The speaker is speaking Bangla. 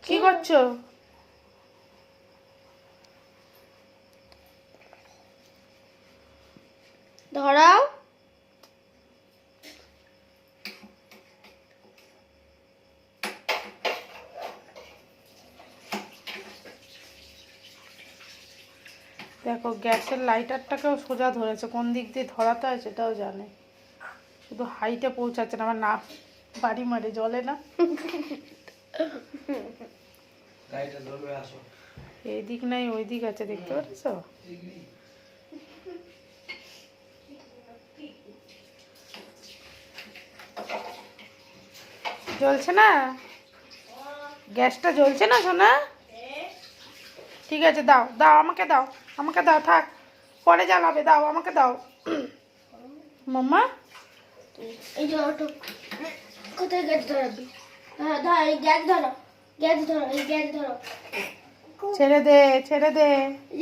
কি করছো? ধরাও। দেখো গ্যাসের লাইটারটাকেও সোজা ধরেছে, কোন দিক দিয়ে ধরাতে হয় সেটাও জানে, শুধু হাইটে পৌঁছাচ্ছে না। আমার না বাড়ি মারে জ্বলে না। এই দিক নাই ওই দিক আছে, দেখতে পাচ্ছ? জ্বলছে না, গ্যাসটা জ্বলছে না সোনা? ঠিক আছে, দাও দাও, আমাকে দাও, আমাকে দাও, থাক পরে জ্বালাবে, দাও আমাকে দাও মাম্মা। এই যে অটো কোথায় গ্যাস ধরাবি? ধর, এই গ্যাস ধরো, গ্যাস ধরো, এই গ্যাস ধরো। ছেড়ে দে, ছেড়ে দে।